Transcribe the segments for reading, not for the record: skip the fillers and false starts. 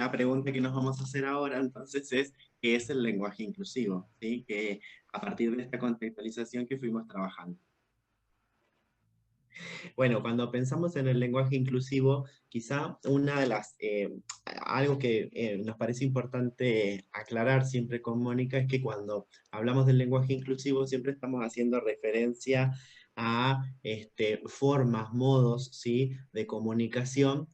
la pregunta que nos vamos a hacer ahora entonces es, ¿qué es el lenguaje inclusivo? ¿Sí? Que a partir de esta contextualización que fuimos trabajando. Bueno, cuando pensamos en el lenguaje inclusivo, quizá una de las, algo que nos parece importante aclarar siempre con Mónica es que cuando hablamos del lenguaje inclusivo siempre estamos haciendo referencia a formas, modos, ¿sí? de comunicación,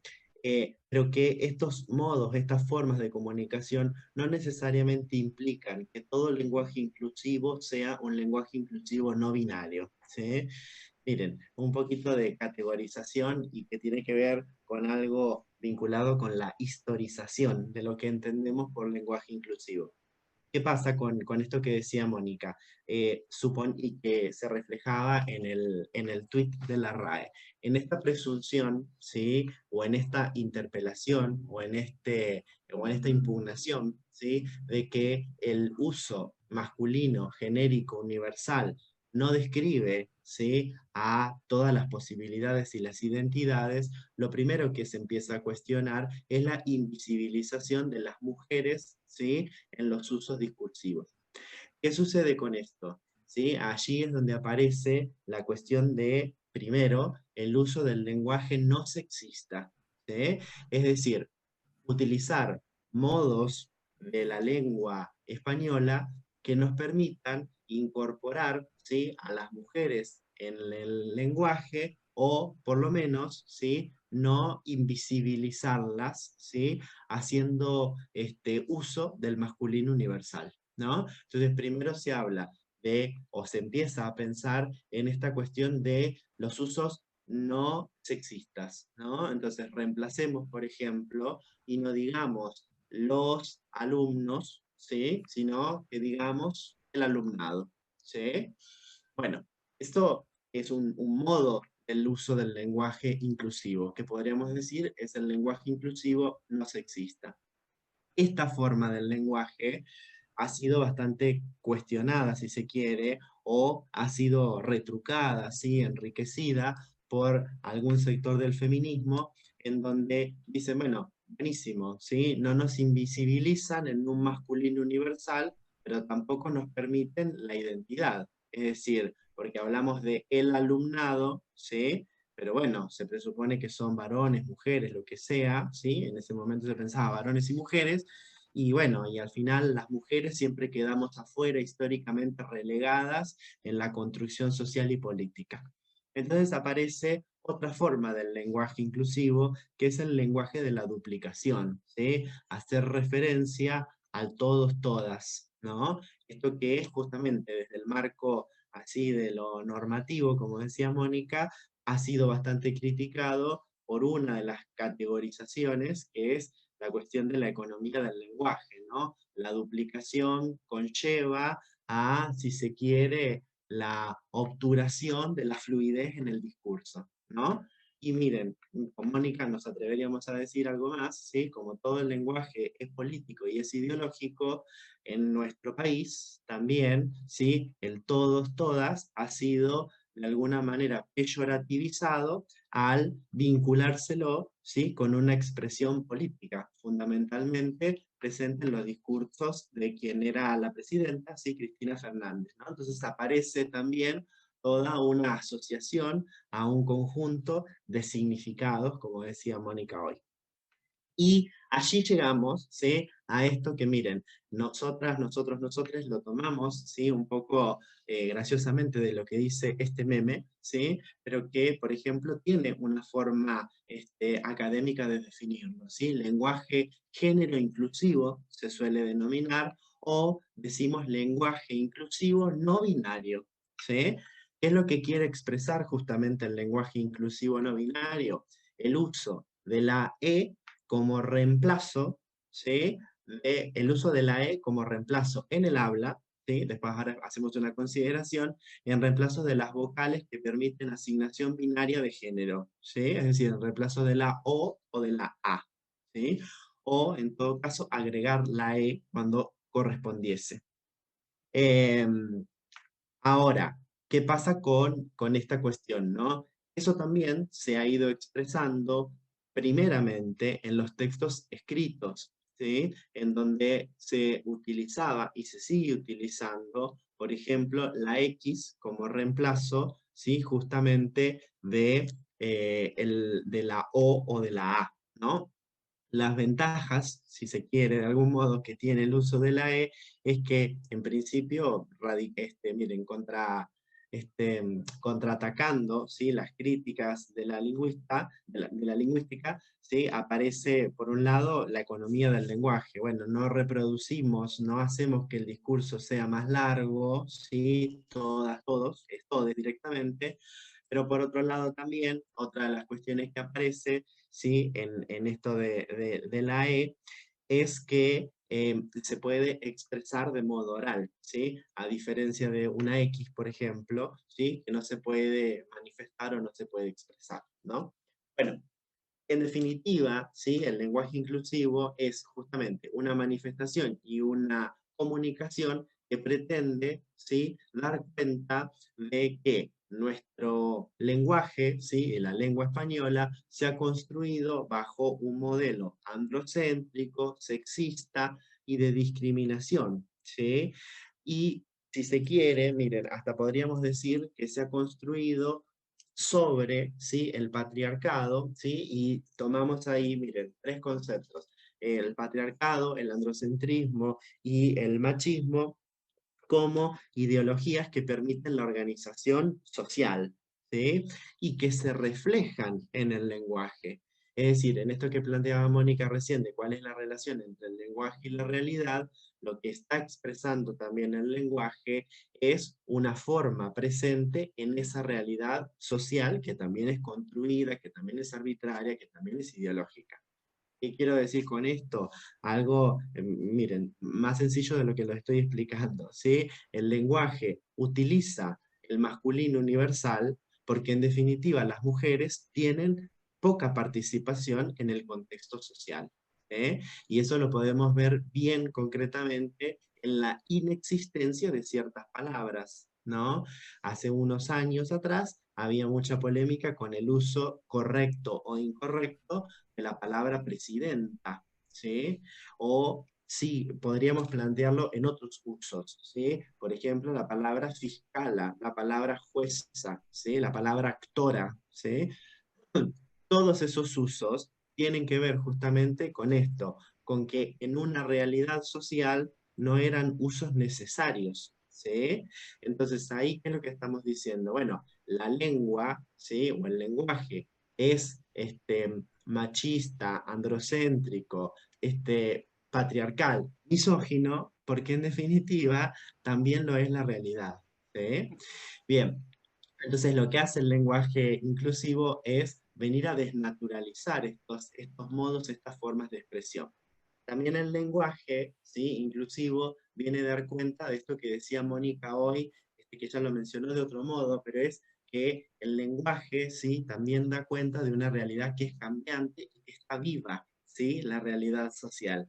pero que estos modos, estas formas de comunicación no necesariamente implican que todo lenguaje inclusivo sea un lenguaje inclusivo no binario, ¿sí? Miren, un poquito de categorización y que tiene que ver con algo vinculado con la historización de lo que entendemos por lenguaje inclusivo. ¿Qué pasa con esto que decía Mónica? Y que se reflejaba en el tuit de la RAE. En esta presunción, ¿sí? O en esta interpelación, o en esta impugnación, ¿sí? De que el uso masculino, genérico, universal, no describe, ¿sí? a todas las posibilidades y las identidades, lo primero que se empieza a cuestionar es la invisibilización de las mujeres, ¿sí? en los usos discursivos. ¿Qué sucede con esto? ¿Sí? Allí es donde aparece la cuestión de, primero, el uso del lenguaje no sexista. ¿Sí? Es decir, utilizar modos de la lengua española que nos permitan incorporar, ¿sí? a las mujeres en el lenguaje o por lo menos, ¿sí? no invisibilizarlas, ¿sí? haciendo uso del masculino universal, ¿no? Entonces, primero se habla de, o se empieza a pensar en esta cuestión de los usos no sexistas, ¿no? Entonces, reemplacemos, por ejemplo, y no digamos los alumnos, ¿sí? Sino que digamos el alumnado, ¿sí? Bueno, esto es un modo del uso del lenguaje inclusivo, que podríamos decir es el lenguaje inclusivo no sexista. Esta forma del lenguaje ha sido bastante cuestionada, si se quiere, o ha sido retrucada, ¿sí? enriquecida por algún sector del feminismo, en donde dicen, bueno, buenísimo, ¿sí? no nos invisibilizan en un masculino universal, pero tampoco nos permiten la identidad. Es decir, porque hablamos de el alumnado, ¿sí? Pero bueno, se presupone que son varones, mujeres, lo que sea, ¿sí? En ese momento se pensaba varones y mujeres, y bueno, y al final las mujeres siempre quedamos afuera, históricamente relegadas en la construcción social y política. Entonces aparece otra forma del lenguaje inclusivo, que es el lenguaje de la duplicación, ¿sí? Hacer referencia al todos, todas, ¿no? Esto que es justamente desde el marco así de lo normativo, como decía Mónica, ha sido bastante criticado por una de las categorizaciones, que es la cuestión de la economía del lenguaje, ¿no? La duplicación conlleva a, si se quiere, la obturación de la fluidez en el discurso, ¿no? Y miren, con Mónica nos atreveríamos a decir algo más, ¿sí? Como todo el lenguaje es político y es ideológico, en nuestro país también, ¿sí? El todos, todas ha sido de alguna manera peyorativizado al vinculárselo, ¿sí? con una expresión política, fundamentalmente presente en los discursos de quien era la presidenta, ¿sí? Cristina Fernández, ¿no? Entonces aparece también toda una asociación a un conjunto de significados, como decía Mónica hoy. Y allí llegamos, ¿sí? A esto que miren, nosotras, nosotros, nosotres lo tomamos, ¿sí? Un poco graciosamente de lo que dice este meme, ¿sí? Pero que, por ejemplo, tiene una forma académica de definirlo, ¿sí? Lenguaje género inclusivo se suele denominar, o decimos lenguaje inclusivo no binario, ¿sí? ¿Qué es lo que quiere expresar justamente el lenguaje inclusivo no binario? El uso de la E como reemplazo, ¿sí? El uso de la E como reemplazo en el habla, ¿sí? Después ahora hacemos una consideración en reemplazo de las vocales que permiten asignación binaria de género, ¿sí? Es decir, en reemplazo de la O de la A, ¿sí? O en todo caso agregar la E cuando correspondiese. Eh, Ahora, ¿qué pasa con esta cuestión, no? Eso también se ha ido expresando primeramente en los textos escritos, ¿sí? En donde se utilizaba y se sigue utilizando, por ejemplo, la X como reemplazo, ¿sí? Justamente de la O de la A, ¿no? Las ventajas, si se quiere, de algún modo, que tiene el uso de la E, es que, en principio, miren, contraatacando, ¿sí? Las críticas de la, de la lingüística, ¿sí? Aparece, por un lado, la economía del lenguaje. Bueno, no reproducimos, no hacemos que el discurso sea más largo, ¿sí? Todos, es todos directamente, pero por otro lado también, otra de las cuestiones que aparece, ¿sí? En esto de la E, es que se puede expresar de modo oral, ¿sí? A diferencia de una X, por ejemplo, ¿sí? Que no se puede manifestar o no se puede expresar, ¿no? Bueno, en definitiva, ¿sí? El lenguaje inclusivo es justamente una manifestación y una comunicación que pretende, ¿sí? Dar cuenta de que nuestro lenguaje, ¿sí? La lengua española, se ha construido bajo un modelo androcéntrico, sexista y de discriminación, ¿sí? Y si se quiere, miren, hasta podríamos decir que se ha construido sobre, ¿sí? El patriarcado, ¿sí? Y tomamos ahí, miren, tres conceptos: el patriarcado, el androcentrismo y el machismo, como ideologías que permiten la organización social, ¿sí? Y que se reflejan en el lenguaje. Es decir, en esto que planteaba Mónica recién, de cuál es la relación entre el lenguaje y la realidad, lo que está expresando también el lenguaje es una forma presente en esa realidad social que también es construida, que también es arbitraria, que también es ideológica. ¿Qué quiero decir con esto? Algo, miren, más sencillo de lo que lo estoy explicando, ¿sí? El lenguaje utiliza el masculino universal porque en definitiva las mujeres tienen poca participación en el contexto social, ¿eh? Y eso lo podemos ver bien concretamente en la inexistencia de ciertas palabras, ¿no? Hace unos años atrás había mucha polémica con el uso correcto o incorrecto de la palabra presidenta, ¿sí? O sí, podríamos plantearlo en otros usos, ¿sí? Por ejemplo, la palabra fiscala, la palabra jueza, ¿sí? La palabra actora, ¿sí? Todos esos usos tienen que ver justamente con esto, con que en una realidad social no eran usos necesarios, ¿sí? Entonces, ahí, ¿qué es lo que estamos diciendo? Bueno, la lengua, ¿sí? O el lenguaje es machista, androcéntrico, patriarcal, misógino, porque en definitiva también lo es la realidad, ¿sí? Bien, entonces lo que hace el lenguaje inclusivo es venir a desnaturalizar estos modos, estas formas de expresión. También el lenguaje, ¿sí? Inclusivo viene a dar cuenta de esto que decía Mónica hoy, que ella lo mencionó de otro modo, pero es que el lenguaje, ¿sí? También da cuenta de una realidad que es cambiante y que está viva, ¿sí? La realidad social.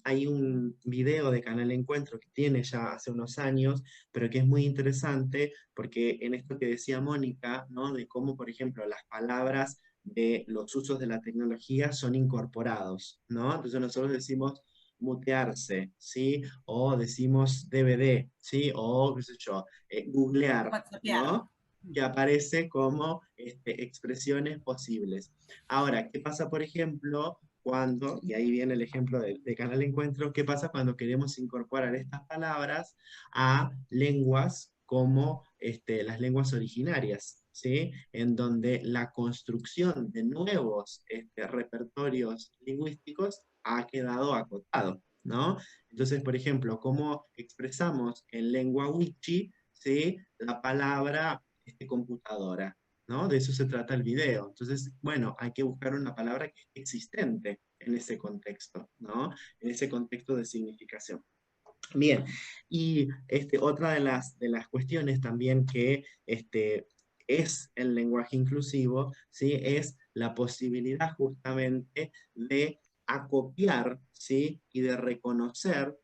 Hay un video de Canal Encuentro que tiene ya hace unos años, pero que es muy interesante porque en esto que decía Mónica, ¿no? De cómo, por ejemplo, las palabras de los usos de la tecnología son incorporados, ¿no? Entonces nosotros decimos mutearse, ¿sí? O decimos DVD, ¿sí? O, qué sé yo, googlear, WhatsAppear. ¿no? Que aparece como expresiones posibles. Ahora, ¿qué pasa, por ejemplo, cuando, y ahí viene el ejemplo de Canal Encuentro, qué pasa cuando queremos incorporar estas palabras a lenguas como las lenguas originarias, ¿sí? En donde la construcción de nuevos repertorios lingüísticos ha quedado acotado, ¿no? Entonces, por ejemplo, ¿cómo expresamos en lengua wichi, ¿sí? La palabra computadora? ¿No? De eso se trata el video. Entonces, bueno, hay que buscar una palabra que esté existente en ese contexto, ¿no? En ese contexto de significación. Bien, y otra de las cuestiones también que es el lenguaje inclusivo, ¿sí? Es la posibilidad justamente de acopiar, ¿sí? Y de reconocer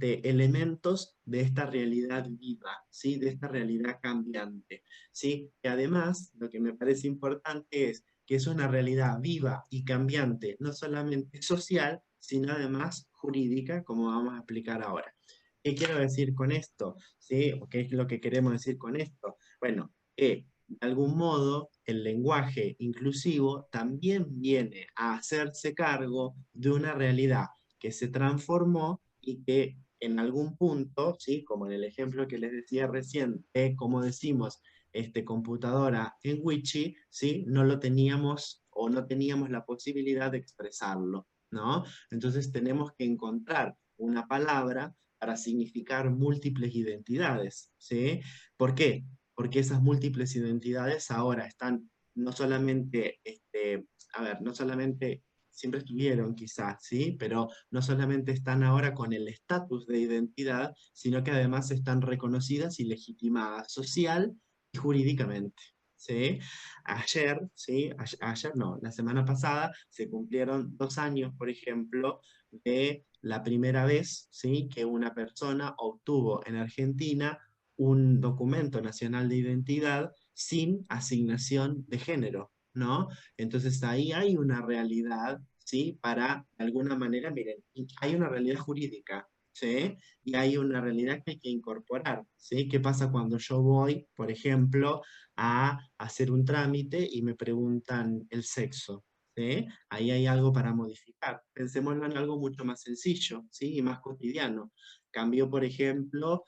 elementos de esta realidad viva, ¿sí? De esta realidad cambiante, ¿sí? Que además, lo que me parece importante es que es una realidad viva y cambiante, no solamente social, sino además jurídica, como vamos a explicar ahora. ¿Qué quiero decir con esto? ¿Sí? ¿O qué es lo que queremos decir con esto? Bueno, que de algún modo el lenguaje inclusivo también viene a hacerse cargo de una realidad que se transformó y que en algún punto, ¿sí? Como en el ejemplo que les decía recién, como decimos, computadora en Wichi, ¿sí? No lo teníamos o no teníamos la posibilidad de expresarlo, ¿no? Entonces tenemos que encontrar una palabra para significar múltiples identidades, ¿sí? ¿Por qué? Porque esas múltiples identidades ahora están no solamente, a ver, no solamente siempre estuvieron quizás, ¿sí? Pero no solamente están ahora con el estatus de identidad, sino que además están reconocidas y legitimadas social y jurídicamente. ¿Sí? Ayer, ¿sí? Ayer no, la semana pasada se cumplieron 2 años, por ejemplo, de la primera vez, ¿sí? Que una persona obtuvo en Argentina un documento nacional de identidad sin asignación de género, ¿no? Entonces ahí hay una realidad, ¿sí? Para, de alguna manera, miren, hay una realidad jurídica, ¿sí? Y hay una realidad que hay que incorporar, ¿sí? ¿Qué pasa cuando yo voy, por ejemplo, a hacer un trámite y me preguntan el sexo? ¿Sí? Ahí hay algo para modificar. Pensémoslo en algo mucho más sencillo, ¿sí? Y más cotidiano. Cambió, por ejemplo,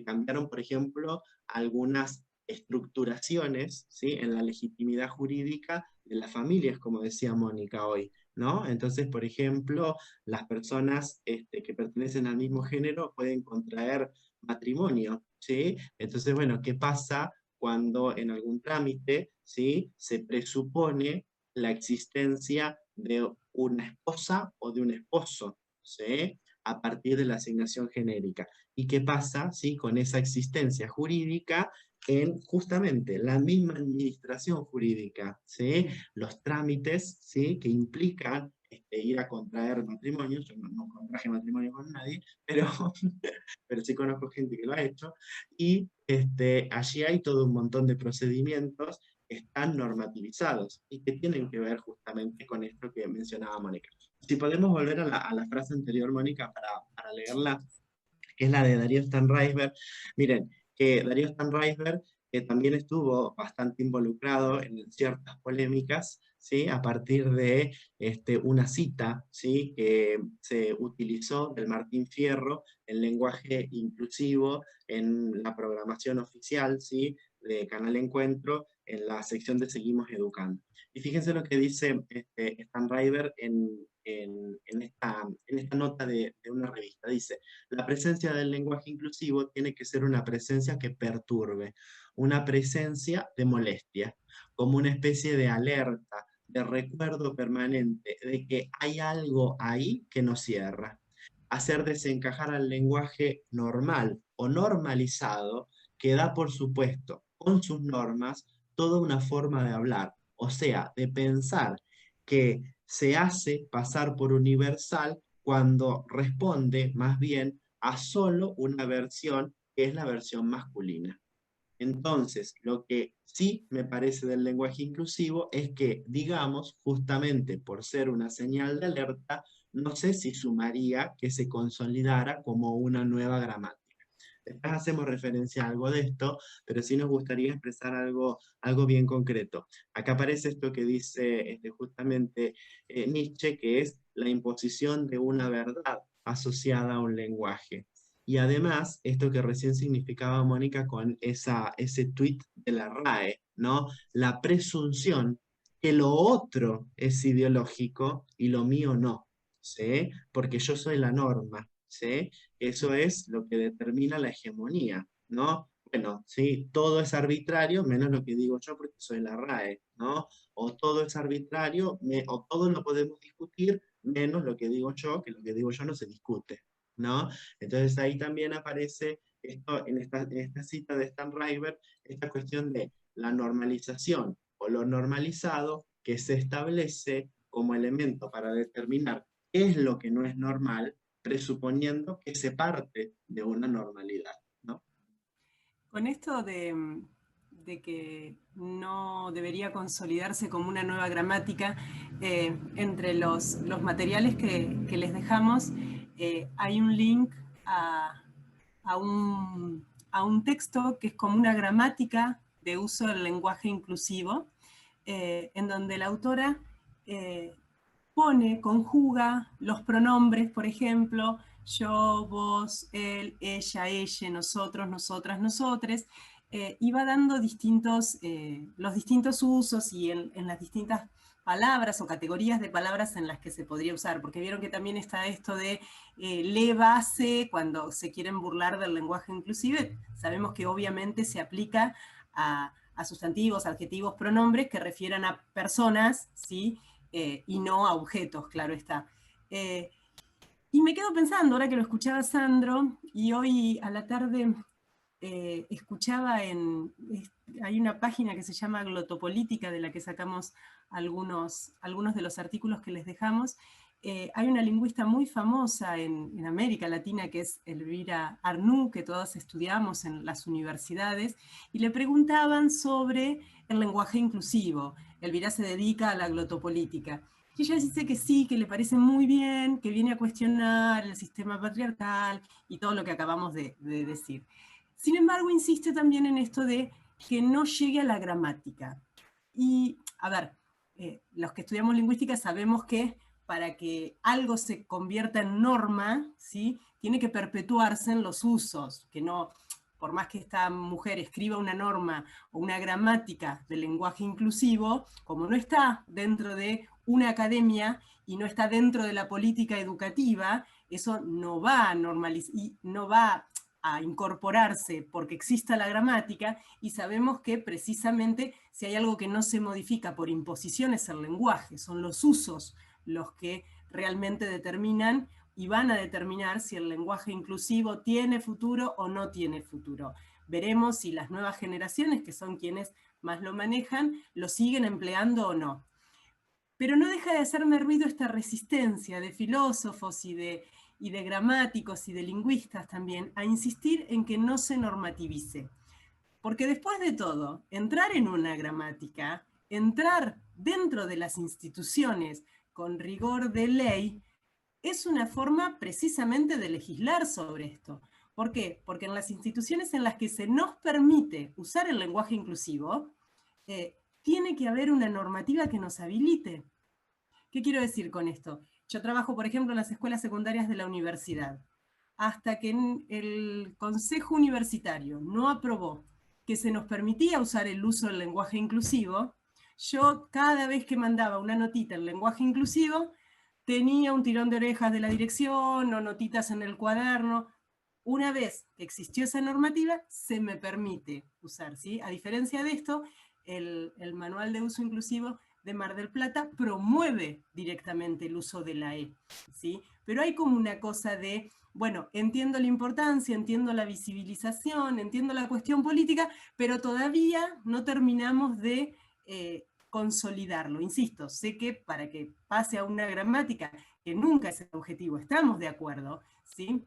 cambiaron, por ejemplo, algunas estructuraciones, ¿sí? En la legitimidad jurídica de las familias, como decía Mónica hoy, ¿no? Entonces, por ejemplo, las personas que pertenecen al mismo género pueden contraer matrimonio, ¿sí? Entonces, bueno, ¿qué pasa cuando en algún trámite, ¿sí? Se presupone la existencia de una esposa o de un esposo, ¿sí? A partir de la asignación genérica? ¿Y qué pasa, ¿sí? Con esa existencia jurídica en justamente la misma administración jurídica, ¿sí? Los trámites, ¿sí? Que implican ir a contraer matrimonio. Yo no contraje matrimonio con nadie, pero, pero sí conozco gente que lo ha hecho, y allí hay todo un montón de procedimientos que están normativizados y que tienen que ver justamente con esto que mencionaba Mónica. Si podemos volver a la frase anterior, Mónica, para leerla, que es la de Darío Stanraisberg. Miren, que Darío Stanraisberg también estuvo bastante involucrado en ciertas polémicas, ¿sí? A partir de una cita, ¿sí? Que se utilizó del Martín Fierro, el lenguaje inclusivo, en la programación oficial, ¿sí? De Canal Encuentro, en la sección de Seguimos Educando. Y fíjense lo que dice Stanraisberg en esta nota de una revista. Dice: la presencia del lenguaje inclusivo tiene que ser una presencia que perturbe, una presencia de molestia, como una especie de alerta, de recuerdo permanente de que hay algo ahí que no cierra. Hacer desencajar al lenguaje normal o normalizado que da por supuesto, con sus normas, toda una forma de hablar, o sea, de pensar, que se hace pasar por universal cuando responde más bien a solo una versión, que es la versión masculina. Entonces, lo que sí me parece del lenguaje inclusivo es que, digamos, justamente por ser una señal de alerta, no sé si sumaría que se consolidara como una nueva gramática. Después hacemos referencia a algo de esto, pero sí nos gustaría expresar algo bien concreto. Acá aparece esto que dice justamente Nietzsche, que es la imposición de una verdad asociada a un lenguaje. Y además, esto que recién significaba Mónica con ese tuit de la RAE, ¿no? La presunción que lo otro es ideológico y lo mío no, ¿sí? Porque yo soy la norma, ¿sí? Eso es lo que determina la hegemonía, ¿no? Bueno, sí, todo es arbitrario, menos lo que digo yo porque soy la RAE, ¿no? O todo es arbitrario, o todo lo podemos discutir, menos lo que digo yo, que lo que digo yo no se discute, ¿no? Entonces ahí también aparece esto, en esta cita de Stan River, esta cuestión de la normalización o lo normalizado que se establece como elemento para determinar qué es lo que no es normal, presuponiendo que se parte de una normalidad, ¿no? Con esto de que no debería consolidarse como una nueva gramática. Entre los materiales que les dejamos hay un link a un texto que es como una gramática de uso del lenguaje inclusivo, en donde la autora conjuga los pronombres, por ejemplo, yo, vos, él, ella, ella, nosotros, nosotras, nosotres, y va dando los distintos usos y en las distintas palabras o categorías de palabras en las que se podría usar, porque vieron que también está esto de le base, cuando se quieren burlar del lenguaje inclusive, sabemos que obviamente se aplica a sustantivos, adjetivos, pronombres que refieran a personas, ¿sí? Y no a objetos, claro está. Y me quedo pensando, ahora que lo escuchaba Sandro, y hoy a la tarde escuchaba hay una página que se llama Glotopolítica, de la que sacamos algunos de los artículos que les dejamos. Hay una lingüista muy famosa en América Latina, que es Elvira Arnoux, que todos estudiamos en las universidades, y le preguntaban sobre el lenguaje inclusivo. Elvira se dedica a la glotopolítica. Y ella dice que sí, que le parece muy bien, que viene a cuestionar el sistema patriarcal y todo lo que acabamos de decir. Sin embargo, insiste también en esto de que no llegue a la gramática. Y, a ver, los que estudiamos lingüística sabemos que para que algo se convierta en norma, ¿sí? Tiene que perpetuarse en los usos, que no, por más que esta mujer escriba una norma o una gramática del lenguaje inclusivo, como no está dentro de una academia y no está dentro de la política educativa, eso no va a normalizar y no va a incorporarse porque exista la gramática, y sabemos que precisamente si hay algo que no se modifica por imposición es el lenguaje, son los usos los que realmente determinan y van a determinar si el lenguaje inclusivo tiene futuro o no tiene futuro. Veremos si las nuevas generaciones, que son quienes más lo manejan, lo siguen empleando o no. Pero no deja de hacerme ruido esta resistencia de filósofos y de gramáticos y de lingüistas también a insistir en que no se normativice. Porque después de todo, entrar en una gramática, entrar dentro de las instituciones con rigor de ley, es una forma precisamente de legislar sobre esto. ¿Por qué? Porque en las instituciones en las que se nos permite usar el lenguaje inclusivo, tiene que haber una normativa que nos habilite. ¿Qué quiero decir con esto? Yo trabajo, por ejemplo, en las escuelas secundarias de la universidad. Hasta que el Consejo Universitario no aprobó que se nos permitía usar el uso del lenguaje inclusivo, yo cada vez que mandaba una notita en lenguaje inclusivo, tenía un tirón de orejas de la dirección o notitas en el cuaderno. Una vez que existió esa normativa, se me permite usar, ¿sí? A diferencia de esto, el Manual de Uso Inclusivo de Mar del Plata promueve directamente el uso de la E, ¿sí? Pero hay como una cosa de, bueno, entiendo la importancia, entiendo la visibilización, entiendo la cuestión política, pero todavía no terminamos de consolidarlo. Insisto, sé que para que pase a una gramática, que nunca es el objetivo, estamos de acuerdo, ¿sí?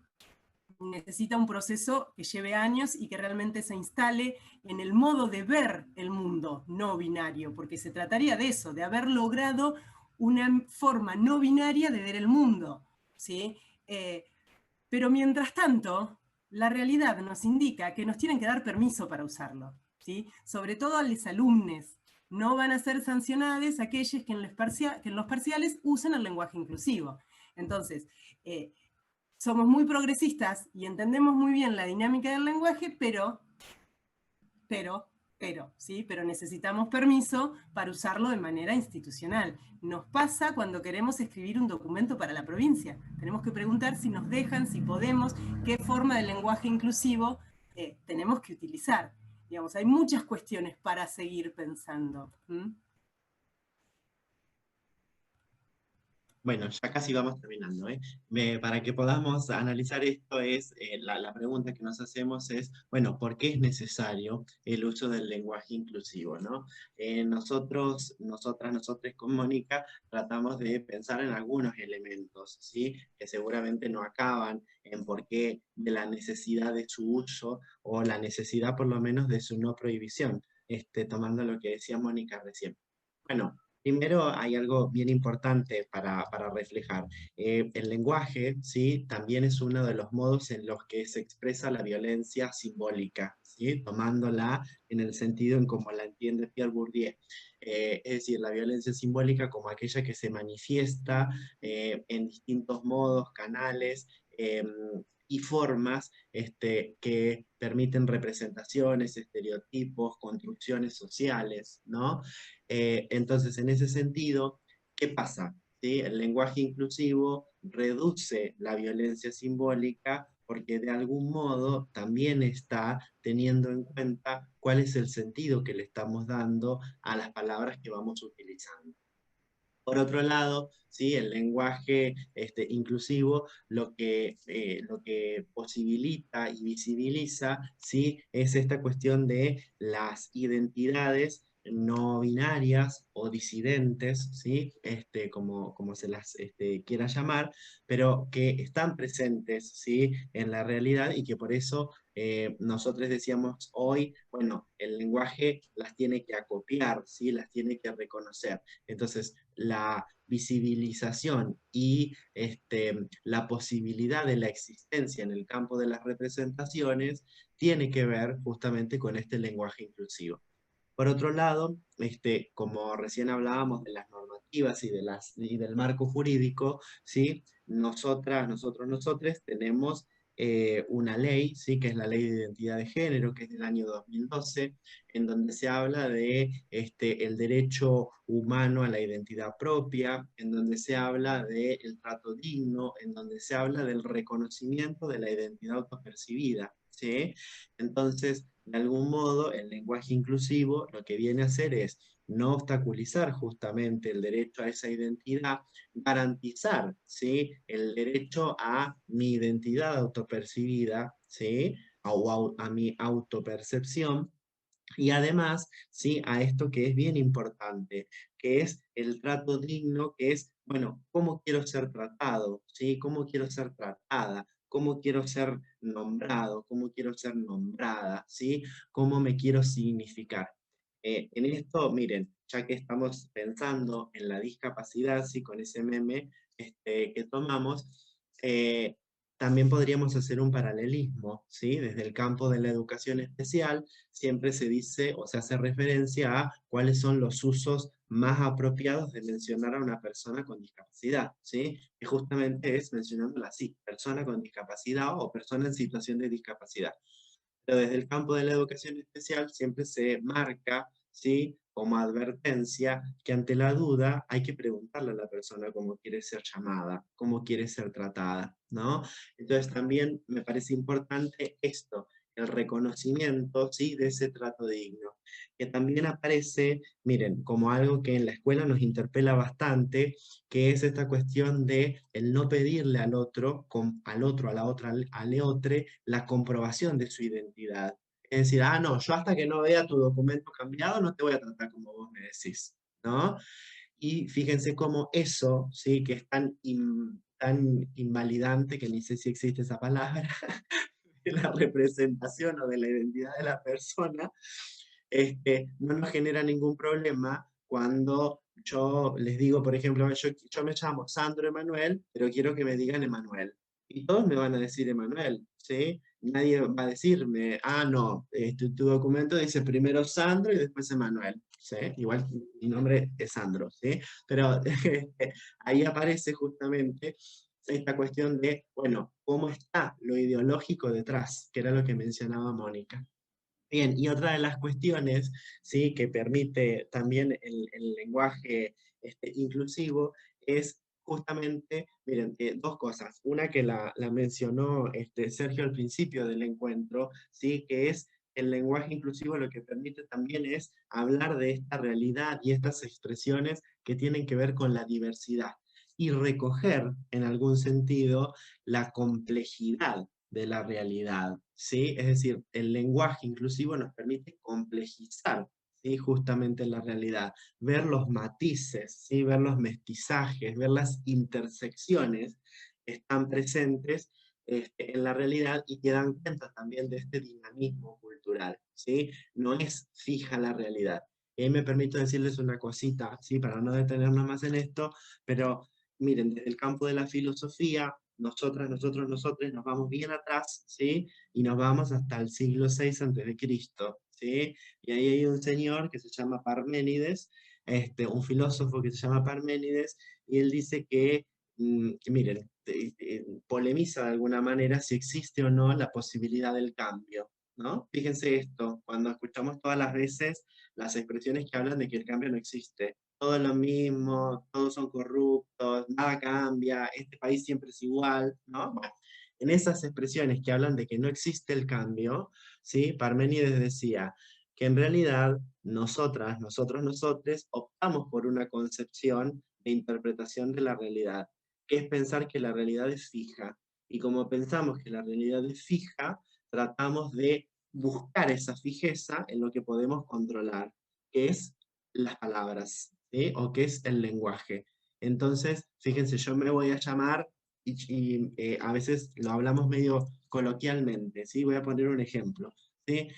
Necesita un proceso que lleve años y que realmente se instale en el modo de ver el mundo no binario, porque se trataría de eso, de haber logrado una forma no binaria de ver el mundo, ¿sí? Pero mientras tanto, la realidad nos indica que nos tienen que dar permiso para usarlo, ¿sí? Sobre todo a los alumnos. No van a ser sancionados aquellos que en los parciales usen el lenguaje inclusivo. Entonces, somos muy progresistas y entendemos muy bien la dinámica del lenguaje, pero ¿sí? Pero necesitamos permiso para usarlo de manera institucional. Nos pasa cuando queremos escribir un documento para la provincia. Tenemos que preguntar si nos dejan, si podemos, qué forma de lenguaje inclusivo tenemos que utilizar. Digamos, hay muchas cuestiones para seguir pensando. Bueno, ya casi vamos terminando, ¿eh? Para que podamos analizar esto, la pregunta que nos hacemos es, bueno, ¿por qué es necesario el uso del lenguaje inclusivo, ¿no? Nosotros con Mónica tratamos de pensar en algunos elementos, ¿sí? Que seguramente no acaban en por qué de la necesidad de su uso o la necesidad por lo menos de su no prohibición. tomando lo que decía Mónica recién. Bueno, primero hay algo bien importante para reflejar. El lenguaje, ¿sí? También es uno de los modos en los que se expresa la violencia simbólica, ¿sí? Tomándola en el sentido en como la entiende Pierre Bourdieu. Es decir, la violencia simbólica como aquella que se manifiesta en distintos modos, canales, y formas que permiten representaciones, estereotipos, construcciones sociales, ¿no? Entonces, en ese sentido, ¿qué pasa? ¿Sí? El lenguaje inclusivo reduce la violencia simbólica porque de algún modo también está teniendo en cuenta cuál es el sentido que le estamos dando a las palabras que vamos utilizando. Por otro lado, ¿sí? El lenguaje inclusivo lo que posibilita y visibiliza, ¿sí? Es esta cuestión de las identidades no binarias o disidentes, ¿sí? Como se las quiera llamar, pero que están presentes, ¿sí? En la realidad y que por eso nosotros decíamos hoy, bueno, el lenguaje las tiene que acopiar, ¿sí? Las tiene que reconocer. Entonces, la visibilización y la posibilidad de la existencia en el campo de las representaciones tiene que ver justamente con este lenguaje inclusivo. Por otro lado, como recién hablábamos de las normativas y del marco jurídico, ¿sí? Nosotros tenemos una ley, ¿sí? Que es la Ley de Identidad de Género, que es del año 2012, en donde se habla de el derecho humano a la identidad propia, en donde se habla del trato digno, en donde se habla del reconocimiento de la identidad autopercibida, ¿sí? Entonces, de algún modo, el lenguaje inclusivo lo que viene a hacer es no obstaculizar justamente el derecho a esa identidad, garantizar, ¿sí? El derecho a mi identidad autopercibida, ¿sí? A mi autopercepción, y además, ¿sí? A esto que es bien importante, que es el trato digno, que es, bueno, ¿cómo quiero ser tratado? ¿Sí? ¿Cómo quiero ser tratada? ¿Cómo quiero ser nombrado? ¿Cómo quiero ser nombrada? ¿Sí? ¿Cómo me quiero significar? En esto, miren, ya que estamos pensando en la discapacidad, ¿sí? Con ese meme que tomamos, eh, también podríamos hacer un paralelismo, ¿sí? Desde el campo de la educación especial, siempre se dice o se hace referencia a cuáles son los usos más apropiados de mencionar a una persona con discapacidad, ¿sí? Que justamente es mencionándola así, persona con discapacidad o persona en situación de discapacidad. Pero desde el campo de la educación especial siempre se marca, ¿sí? Como advertencia que ante la duda hay que preguntarle a la persona cómo quiere ser llamada, cómo quiere ser tratada, ¿no? Entonces también me parece importante esto, el reconocimiento, ¿sí? De ese trato digno, que también aparece, miren, como algo que en la escuela nos interpela bastante, que es esta cuestión de el no pedirle al otro, al otro, a la otra, al leotre, la comprobación de su identidad. Es decir, ah, no, yo hasta que no vea tu documento cambiado no te voy a tratar como vos me decís, ¿no? Y fíjense cómo eso, ¿sí? Que es tan invalidante, que ni sé si existe esa palabra, de la representación o de la identidad de la persona, no nos genera ningún problema cuando yo les digo, por ejemplo, yo me llamo Sandro Emanuel, pero quiero que me digan Emanuel. Y todos me van a decir Emanuel, ¿sí? Nadie va a decirme, ah, no, tu documento dice primero Sandro y después Emanuel, ¿sí? Igual mi nombre es Sandro, ¿sí? Pero ahí aparece justamente esta cuestión de, bueno, ¿cómo está lo ideológico detrás? Que era lo que mencionaba Mónica. Bien, y otra de las cuestiones, ¿sí? Que permite también el lenguaje inclusivo es justamente, miren, dos cosas. Una que la mencionó Sergio al principio del encuentro, ¿sí? Que es el lenguaje inclusivo lo que permite también es hablar de esta realidad y estas expresiones que tienen que ver con la diversidad y recoger en algún sentido la complejidad de la realidad, ¿sí? Es decir, el lenguaje inclusivo nos permite complejizar, ¿sí? Justamente la realidad, ver los matices, ¿sí? Ver los mestizajes, ver las intersecciones que están presentes en la realidad y que dan cuenta también de este dinamismo cultural, ¿sí? No es fija la realidad. Y ahí me permito decirles una cosita, ¿sí? Para no detenernos más en esto, pero miren, desde el campo de la filosofía, nosotras, nosotros, nosotros nos vamos bien atrás, ¿sí? Y nos vamos hasta el siglo VI antes de Cristo, ¿sí? Y ahí hay un señor que se llama Parménides, un filósofo que se llama Parménides, y él dice que miren, polemiza de alguna manera si existe o no la posibilidad del cambio, ¿no? Fíjense esto, cuando escuchamos todas las veces las expresiones que hablan de que el cambio no existe, todo es lo mismo, todos son corruptos, nada cambia, este país siempre es igual, ¿no? Bueno, en esas expresiones que hablan de que no existe el cambio, ¿sí? Parménides decía que en realidad nosotras, nosotros, nosotres optamos por una concepción de interpretación de la realidad, que es pensar que la realidad es fija. Y como pensamos que la realidad es fija, tratamos de buscar esa fijeza en lo que podemos controlar, que es las palabras, ¿sí? O que es el lenguaje. Entonces, fíjense, yo me voy a llamar, y a veces lo hablamos medio coloquialmente, ¿sí? Voy a poner un ejemplo, ¿sí?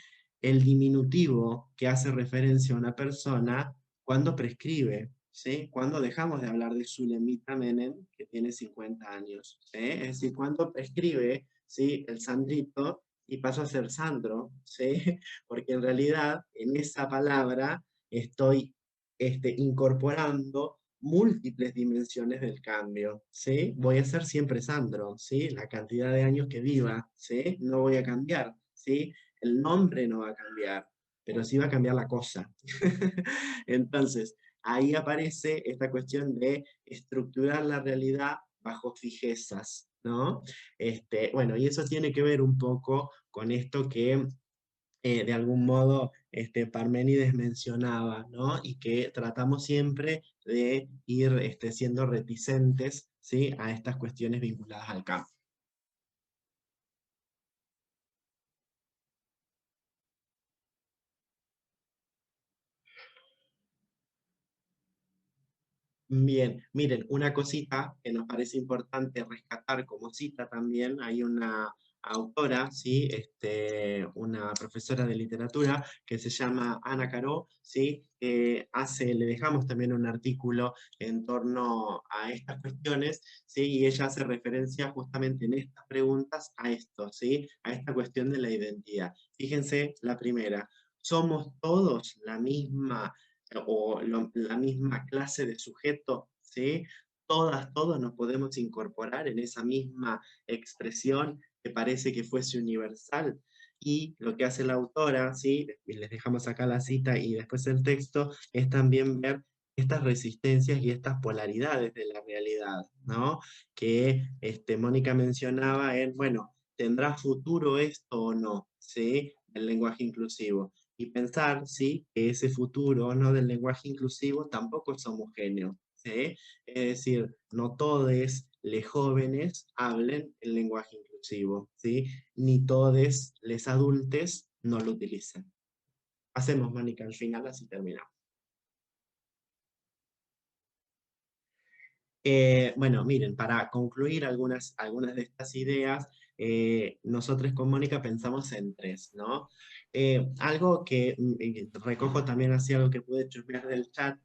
El diminutivo que hace referencia a una persona cuando prescribe, ¿sí? Cuando dejamos de hablar de Zulemita Menem, que tiene 50 años, ¿sí? Es decir, cuando prescribe, ¿sí? El Sandrito y paso a ser Sandro, ¿sí? Porque en realidad en esa palabra estoy incorporando múltiples dimensiones del cambio, ¿sí? Voy a ser siempre Sandro, ¿sí? La cantidad de años que viva, ¿sí? No voy a cambiar, ¿sí? El nombre no va a cambiar, pero sí va a cambiar la cosa. Entonces, ahí aparece esta cuestión de estructurar la realidad bajo fijezas, ¿no? Bueno, y eso tiene que ver un poco con esto que de algún modo Parménides mencionaba, ¿no? Y que tratamos siempre de ir siendo reticentes, ¿sí? A estas cuestiones vinculadas al campo. Bien, miren, una cosita que nos parece importante rescatar como cita también, hay una autora, ¿sí? Una profesora de literatura que se llama Ana Caró, ¿sí? Le dejamos también un artículo en torno a estas cuestiones, ¿sí? Y ella hace referencia justamente en estas preguntas a esto, ¿sí? A esta cuestión de la identidad. Fíjense la primera, ¿somos todos la misma la misma clase de sujeto, ¿sí? Todas, todos nos podemos incorporar en esa misma expresión que parece que fuese universal. Y lo que hace la autora, ¿sí? Y les dejamos acá la cita y después el texto, es también ver estas resistencias y estas polaridades de la realidad, ¿no? Que Mónica mencionaba en, bueno, ¿tendrá futuro esto o no? ¿Sí? El lenguaje inclusivo y pensar, ¿sí? Que ese futuro, ¿no? Del lenguaje inclusivo tampoco es homogéneo, ¿sí? Es decir, no todos los jóvenes hablen el lenguaje inclusivo, ¿sí? Ni todos los adultos no lo utilicen. Hacemos, Mónica, al final, así terminamos. Bueno, miren, para concluir algunas de estas ideas, nosotros con Mónica pensamos en tres, ¿no? Algo que recojo también así, algo que pude chusmear del chat,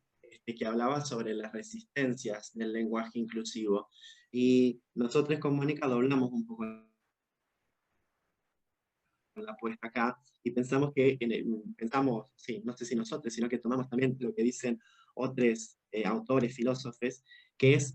que hablaba sobre las resistencias del lenguaje inclusivo. Y nosotros con Mónica doblamos un poco la apuesta acá y pensamos pensamos, sí, no sé si nosotros, sino que tomamos también lo que dicen otros autores, filósofos, que es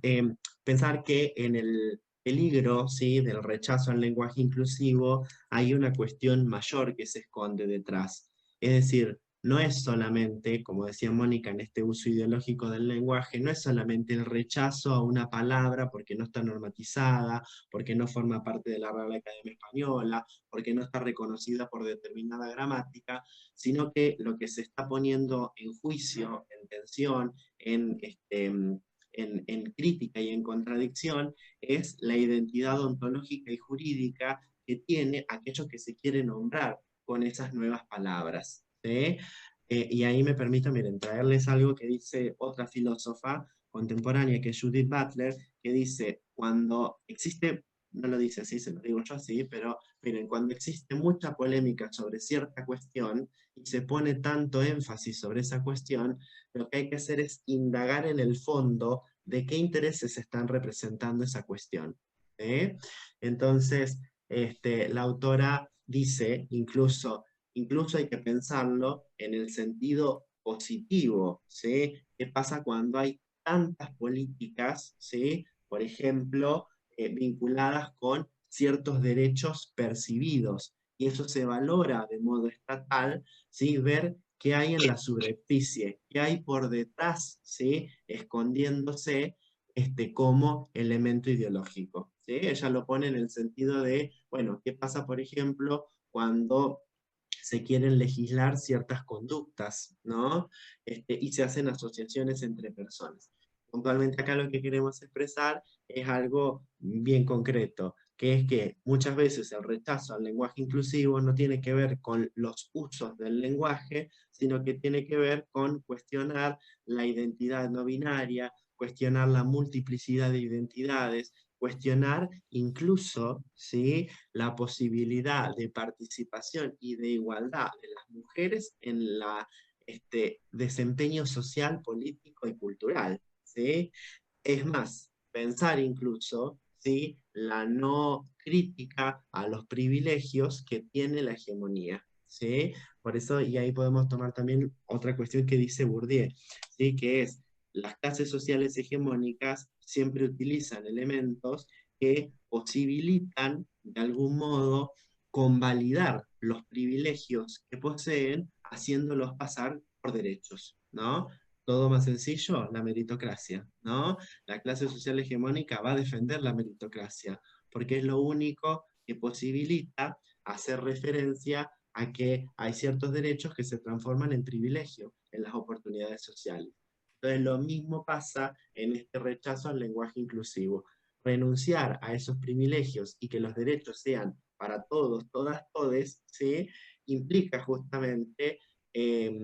pensar que en el peligro, ¿sí? Del rechazo al lenguaje inclusivo hay una cuestión mayor que se esconde detrás. Es decir, no es solamente, como decía Mónica, en este uso ideológico del lenguaje, no es solamente el rechazo a una palabra porque no está normatizada, porque no forma parte de la Real Academia Española, porque no está reconocida por determinada gramática, sino que lo que se está poniendo en juicio, en tensión, en crítica y en contradicción, es la identidad ontológica y jurídica que tiene aquello que se quiere nombrar con esas nuevas palabras, ¿sí? Y ahí me permito, miren, traerles algo que dice otra filósofa contemporánea, que es Judith Butler, que dice, cuando existe no lo dice así, se lo digo yo así, pero miren, cuando existe mucha polémica sobre cierta cuestión y se pone tanto énfasis sobre esa cuestión, lo que hay que hacer es indagar en el fondo de qué intereses están representando esa cuestión. ¿Sí? Entonces, la autora dice, incluso hay que pensarlo en el sentido positivo, ¿sí? ¿Qué pasa cuando hay tantas políticas, ¿sí? Por ejemplo, vinculadas con ciertos derechos percibidos, y eso se valora de modo estatal, ¿sí? Ver qué hay en la subrepticie, qué hay por detrás, ¿sí? Escondiéndose como elemento ideológico. ¿Sí? Ella lo pone en el sentido de, bueno, ¿qué pasa, por ejemplo, cuando se quieren legislar ciertas conductas, ¿no? Y se hacen asociaciones entre personas? Puntualmente acá lo que queremos expresar es algo bien concreto, que es que muchas veces el rechazo al lenguaje inclusivo no tiene que ver con los usos del lenguaje, sino que tiene que ver con cuestionar la identidad no binaria, cuestionar la multiplicidad de identidades, cuestionar incluso, ¿sí?, la posibilidad de participación y de igualdad de las mujeres en la desempeño social, político y cultural. ¿Sí? Es más, pensar incluso, ¿sí?, la no crítica a los privilegios que tiene la hegemonía. ¿Sí? Por eso, y ahí podemos tomar también otra cuestión que dice Bourdieu, ¿sí?, que es las clases sociales hegemónicas siempre utilizan elementos que posibilitan de algún modo convalidar los privilegios que poseen, haciéndolos pasar por derechos, ¿no? Todo más sencillo, la meritocracia, ¿no? La clase social hegemónica va a defender la meritocracia, porque es lo único que posibilita hacer referencia a que hay ciertos derechos que se transforman en privilegio en las oportunidades sociales. Entonces, lo mismo pasa en este rechazo al lenguaje inclusivo. Renunciar a esos privilegios y que los derechos sean para todos, todas, todes, ¿sí?, implica justamente eh,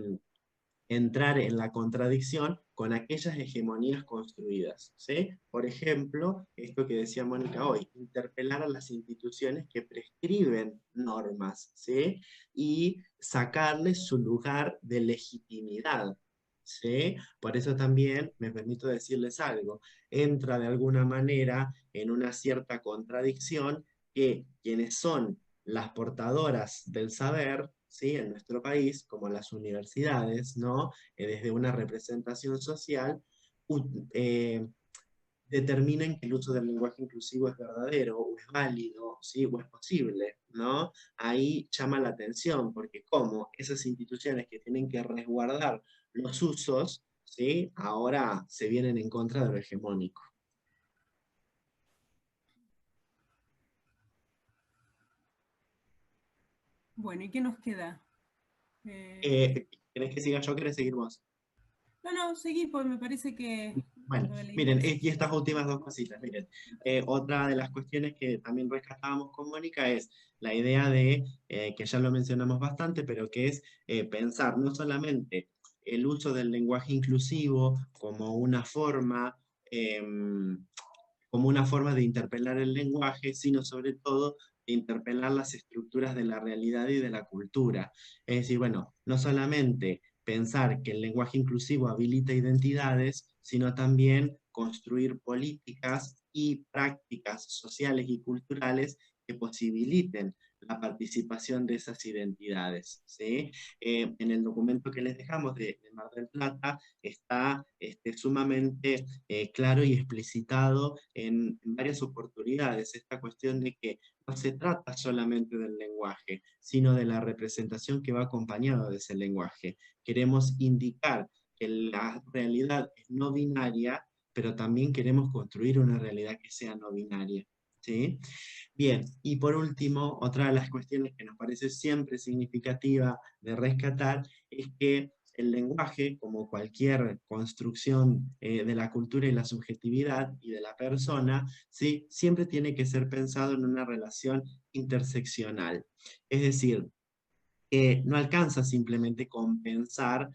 entrar en la contradicción con aquellas hegemonías construidas. ¿Sí? Por ejemplo, esto que decía Mónica hoy, interpelar a las instituciones que prescriben normas, ¿sí?, y sacarles su lugar de legitimidad. ¿Sí? Por eso también me permito decirles algo, entra de alguna manera en una cierta contradicción que quienes son las portadoras del saber, ¿sí?, en nuestro país, como las universidades, ¿no?, desde una representación social, eh, determinen que el uso del lenguaje inclusivo es verdadero, o es válido, ¿sí?, o es posible, ¿no? Ahí llama la atención, porque como esas instituciones que tienen que resguardar los usos, ¿sí?, ahora se vienen en contra de lo hegemónico. Bueno, ¿y qué nos queda? ¿Querés que siga yo? ¿Querés seguir vos? No, no, seguí, porque me parece que Bueno, lo de la miren, iglesia. y estas últimas dos cositas, miren, otra de las cuestiones que también rescatábamos con Mónica es la idea de, que ya lo mencionamos bastante, pero que es pensar no solamente el uso del lenguaje inclusivo como una forma de interpelar el lenguaje, sino sobre todo de interpelar las estructuras de la realidad y de la cultura. Es decir, bueno, no solamente pensar que el lenguaje inclusivo habilita identidades, sino también construir políticas y prácticas sociales y culturales que posibiliten la participación de esas identidades. ¿Sí? En el documento que les dejamos de Mar del Plata está sumamente claro y explicitado en varias oportunidades esta cuestión de que no se trata solamente del lenguaje, sino de la representación que va acompañada de ese lenguaje. Queremos indicar que la realidad es no binaria, pero también queremos construir una realidad que sea no binaria. ¿Sí? Bien, y por último, otra de las cuestiones que nos parece siempre significativa de rescatar es que el lenguaje, como cualquier construcción de la cultura y la subjetividad y de la persona, ¿sí?, siempre tiene que ser pensado en una relación interseccional. Es decir, no alcanza simplemente con pensar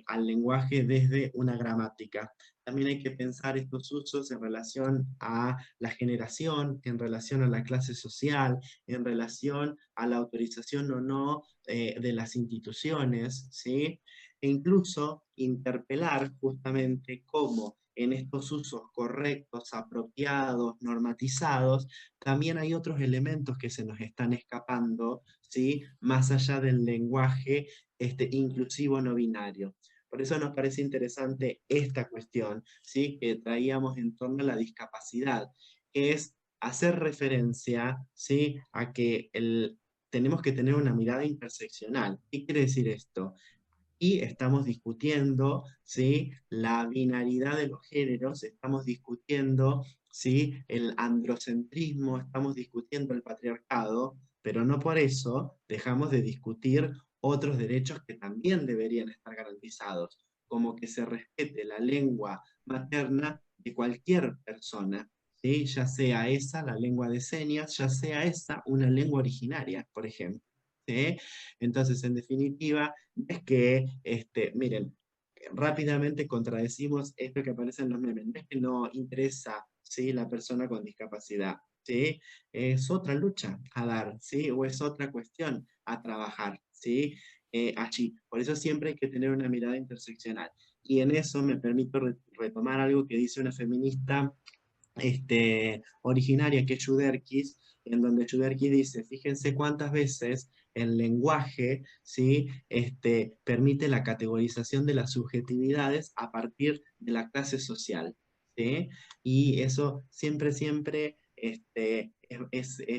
al lenguaje desde una gramática. También hay que pensar estos usos en relación a la generación, en relación a la clase social, en relación a la autorización o no de las instituciones, ¿sí? E incluso interpelar justamente cómo en estos usos correctos, apropiados, normatizados, también hay otros elementos que se nos están escapando, ¿sí? Más allá del lenguaje inclusivo no binario. Por eso nos parece interesante esta cuestión, ¿sí? Que traíamos en torno a la discapacidad, que es hacer referencia, ¿sí? A que tenemos que tener una mirada interseccional. ¿Qué quiere decir esto? Y estamos discutiendo, ¿sí? La binaridad de los géneros, estamos discutiendo, ¿sí? El androcentrismo, estamos discutiendo el patriarcado, pero no por eso dejamos de discutir otros derechos que también deberían estar garantizados, como que se respete la lengua materna de cualquier persona, ¿sí? Ya sea esa la lengua de señas, ya sea esa una lengua originaria, por ejemplo. ¿Sí? Entonces, en definitiva, es que, miren, rápidamente contradecimos esto que aparece en los memes. No es que no interesa, ¿sí? La persona con discapacidad, ¿sí? Es otra lucha a dar, ¿sí? O es otra cuestión a trabajar, ¿sí? Allí. Por eso siempre hay que tener una mirada interseccional. Y en eso me permito retomar algo que dice una feminista originaria, que es Yuderquis, en donde Yuderquis dice, fíjense cuántas veces el lenguaje, ¿sí? Permite la categorización de las subjetividades a partir de la clase social, ¿sí? Y eso siempre, siempre es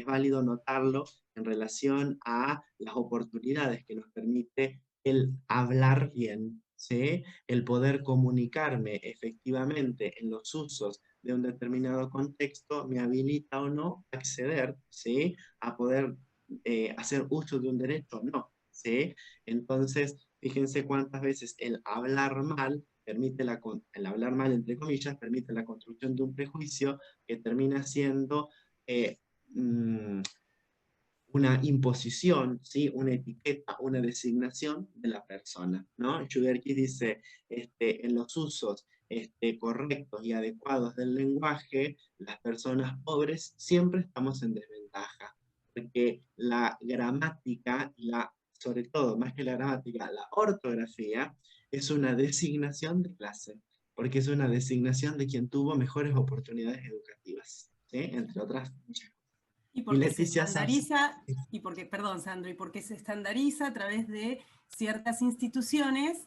válido notarlo en relación a las oportunidades que nos permite el hablar bien, ¿sí? El poder comunicarme efectivamente en los usos de un determinado contexto me habilita o no a acceder, ¿sí? A poder hacer uso de un derecho o no, ¿sí? Entonces, fíjense cuántas veces el hablar mal permite el hablar mal, entre comillas, permite la construcción de un prejuicio que termina siendo mm, una imposición, ¿sí? Una etiqueta, una designación de la persona, ¿no? Schuderki dice, en los usos correctos y adecuados del lenguaje, las personas pobres siempre estamos en desventaja, porque la gramática, sobre todo, más que la gramática, la ortografía, es una designación de clase, porque es una designación de quien tuvo mejores oportunidades educativas, ¿sí? Entre otras muchas cosas. Y Y porque se Leticia Sass. estandariza, y porque, perdón, Sandro, y porque se estandariza a través de ciertas instituciones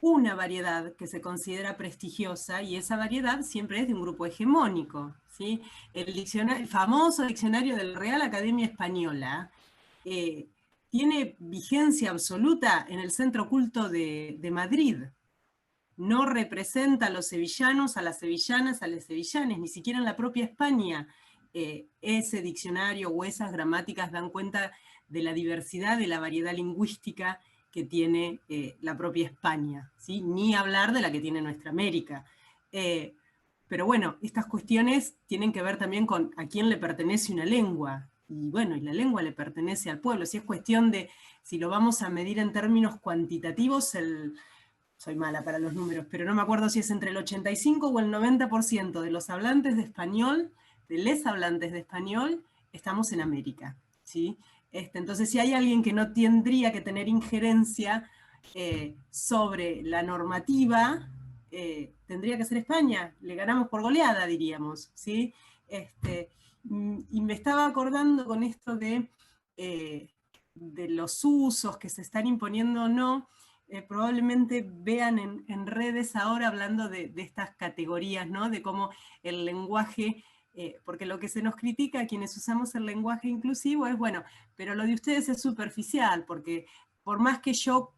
una variedad que se considera prestigiosa y esa variedad siempre es de un grupo hegemónico, ¿sí? El famoso diccionario de la Real Academia Española eh, tiene vigencia absoluta en el Centro Culto de Madrid. No representa a los sevillanos, a las sevillanas, a los sevillanes, ni siquiera en la propia España. Ese diccionario o esas gramáticas dan cuenta de la diversidad, de la variedad lingüística que tiene la propia España, ¿sí? Ni hablar de la que tiene nuestra América. Pero bueno, estas cuestiones tienen que ver también con a quién le pertenece una lengua. Y bueno, y la lengua le pertenece al pueblo. Si es cuestión de, si lo vamos a medir en términos cuantitativos, soy mala para los números, pero no me acuerdo si es entre el 85 o el 90% de los hablantes de español, de les hablantes de español, estamos en América, ¿sí? Entonces, si hay alguien que no tendría que tener injerencia sobre la normativa, tendría que ser España. Le ganamos por goleada, diríamos, ¿sí? Y me estaba acordando con esto de los usos que se están imponiendo o no, probablemente vean en redes ahora hablando de estas categorías, ¿no? De cómo el lenguaje, porque lo que se nos critica a quienes usamos el lenguaje inclusivo es, bueno, pero lo de ustedes es superficial, porque por más que yo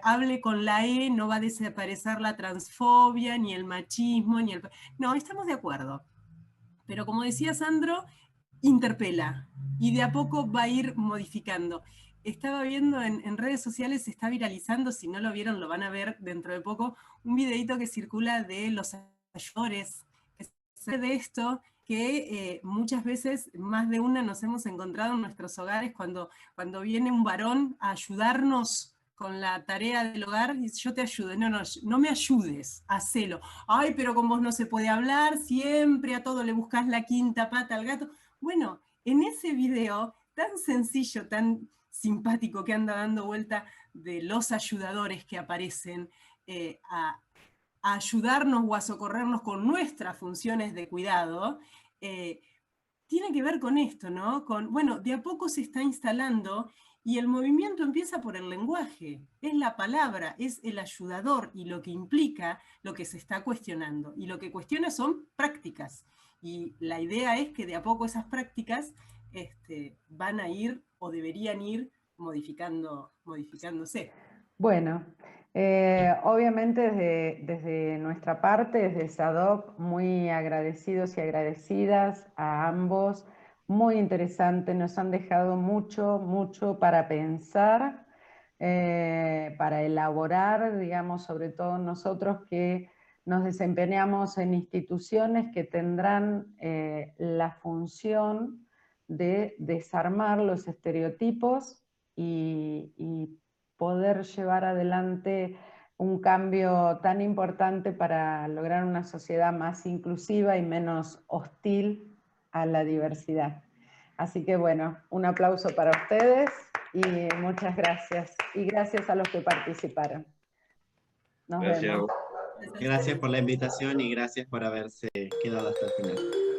hable con la E, no va a desaparecer la transfobia, ni el machismo, ni el... No, estamos de acuerdo. Pero como decía Sandro, interpela y de a poco va a ir modificando. Estaba viendo en redes sociales, se está viralizando, si no lo vieron lo van a ver dentro de poco, un videito que circula de los ayudadores, que se de esto que muchas veces, más de una, nos hemos encontrado en nuestros hogares cuando viene un varón a ayudarnos con la tarea del hogar, y yo te ayudo. No, no, no me ayudes, hacelo. Ay, pero con vos no se puede hablar, siempre a todo le buscas la quinta pata al gato. Bueno, en ese video tan sencillo, tan simpático que anda dando vuelta de los ayudadores que aparecen a ayudarnos o a socorrernos con nuestras funciones de cuidado, tiene que ver con esto, ¿no? Bueno, de a poco se está instalando y el movimiento empieza por el lenguaje, es la palabra, es el ayudador y lo que implica lo que se está cuestionando. Y lo que cuestiona son prácticas. Y la idea es que de a poco esas prácticas van a ir o deberían ir modificándose. Bueno, obviamente desde nuestra parte, desde SADOC, muy agradecidos y agradecidas a ambos, muy interesante, nos han dejado mucho para pensar, para elaborar, digamos, sobre todo nosotros que nos desempeñamos en instituciones que tendrán la función de desarmar los estereotipos y poder llevar adelante un cambio tan importante para lograr una sociedad más inclusiva y menos hostil a la diversidad. Así que bueno, un aplauso para ustedes y muchas gracias. Y gracias a los que participaron. Nos vemos. Gracias por la invitación y gracias por haberse quedado hasta el final.